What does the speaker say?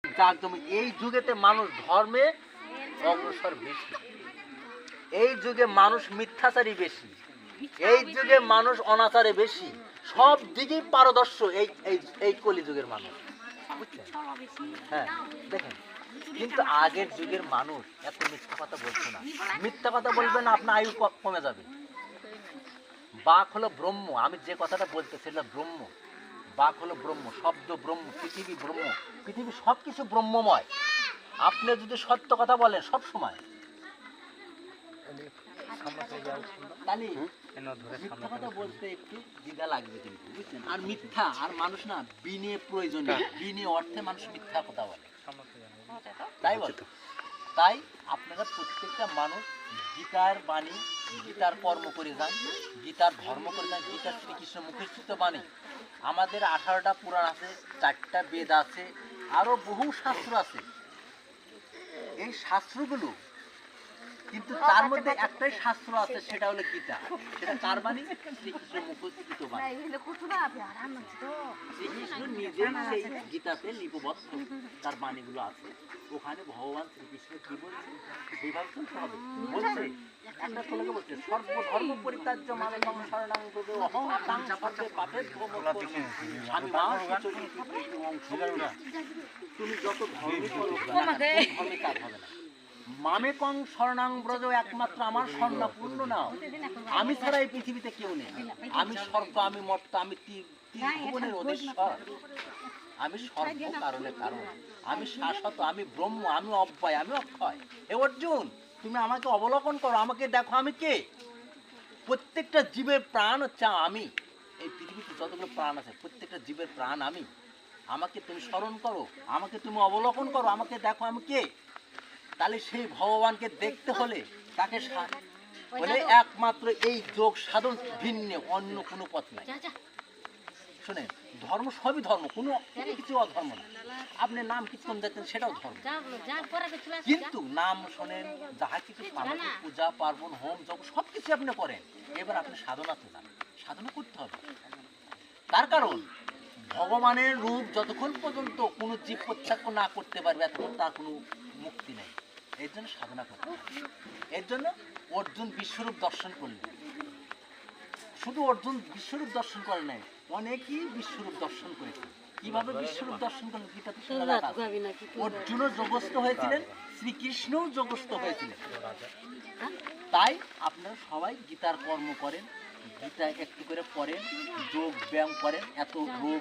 এই যুগেতে মানুষ ধর্মে অগ্রসর বেশি, এই যুগে মানুষ মিথ্যাচারী বেশি, এই যুগে মানুষ অনাচারে বেশি, সব দিকেই পারদর্শ এই এই কলিযুগের মানুষ। হ্যাঁ দেখেন, কিন্তু আগের যুগের মানুষ এত মিথ্যা কথা বলতো না। মিথ্যা কথা বলবেন আপনার আয়ু কমে যাবে। বাক হলো ব্রহ্ম, আমি যে কথাটা বলতেছিলাম ব্রহ্ম, বাক হলো ব্রহ্ম, শব্দ ব্রহ্ম, পৃথিবী ব্রহ্ম, পৃথিবী সব কিছু ব্রহ্মময়। আপনি যদি সত্য কথা বলেন সব সময়, মিথ্যা কথা বলতে একটু দ্বিধা লাগবে কিন্তু, বুঝছেন? আর মিথ্যা আর মানুষ না বিনে প্রয়োজনে বিনে অর্থে মানুষ মিথ্যা কথা বলে, তাই বলে। তাই আপনারা প্রত্যেকটা মানুষ গীতার বাণী, গীতার কর্ম করে যান, গীতার ধর্ম করে যান। গীতার শ্রীকৃষ্ণ মুখস্থিত বাণী। আমাদের 18টা পুরাণ আছে, 4টা বেদ আছে, আরো বহু শাস্ত্র আছে। এই শাস্ত্রগুলো কিন্তু তার মধ্যে একটাই শাস্ত্র আছে, সেটা হলো গীতা। সেটা কার বাণী? শ্রীকৃষ্ণ মুখস্থিত বাণী। শ্রীকৃষ্ণ নিজেই সেই গীতাতে লিপিবদ্ধ, তার বাণীগুলো আছে। ওখানে ভগবান শ্রীকৃষ্ণ কি বলছে সেইভাবে চলতে হবে। বলছে একটা শ্লোকে বলছে, সর্বধর্ম পরিত্যাজ্য মামেকং শরণং ব্রজ অহং তাং পাপে পাপেভ্যো মোক্ষয়সি স্বামীমাং সুচরিতি অংশীদারুণা। তুমি যত ধর্ম করো ধর্মে কাজ হবে না। মামেকং শরণাং ব্রজ, একমাত্র আমার শরণ পূর্ণ নাও। আমি ছাড়া এই পৃথিবীতে কেউ নেই। আমি স্বর্গ, আমি মর্ত, আমি ত্রিভুবনের অধীশ্বর, আমি সর্ব কারণে কারণ, আমি শাশ্বত, আমি ব্রহ্ম, আমি অব্যয়, আমি অক্ষয়। হে অর্জুন, তুমি আমাকে অবলোকন করো, আমাকে দেখো আমি কে। প্রত্যেকটা জীবের প্রাণ হচ্ছে আমি। এই পৃথিবীতে যতগুলো প্রাণ আছে প্রত্যেকটা জীবের প্রাণ আমি। আমাকে তুমি স্মরণ করো, আমাকে তুমি অবলোকন করো, আমাকে দেখো আমি কে। তাহলে সেই ভগবানকে দেখতে হলে তাকে বলে একমাত্র এই যোগ সাধন ভিন্ন অন্য কোনো পথ নাই। শুনেন, ধর্ম সবই ধর্ম, কোনো কিছু অধর্ম না। আপনি নাম কীর্তন দেখছেন সেটাও ধর্ম, কিন্তু নাম শোনেন, যাহা কিছু সামাজিক পূজা পার্বণ হোম যজ্ঞ সব কিছু আপনি করেন। এবার আপনি সাধনাতে যান, সাধনা করতে হবে। তার কারণ ভগবানের রূপ যতক্ষণ পর্যন্ত কোনো জীব প্রত্যক্ষ না করতে পারবে এতক্ষণ তার কোনো মুক্তি নেই। এর জন্য সাধনা করতে হবে। এর জন্য অর্জুন বিশ্বরূপ দর্শন করলেন। শুধু অর্জুন বিশ্বরূপ দর্শন করে নাই, অনেকেই বিশ্বরূপ দর্শন করেছে। কিভাবে বিশ্বরূপ দর্শন করলেন? গীতাতে অর্জুনও যোগস্থ হয়েছিলেন, শ্রীকৃষ্ণও যোগস্থ হয়েছিলেন। তাই আপনারা সবাই গীতার কর্ম করেন, গীতা একটু করে পড়েন, যোগ ব্যায়াম করেন, এত রোগ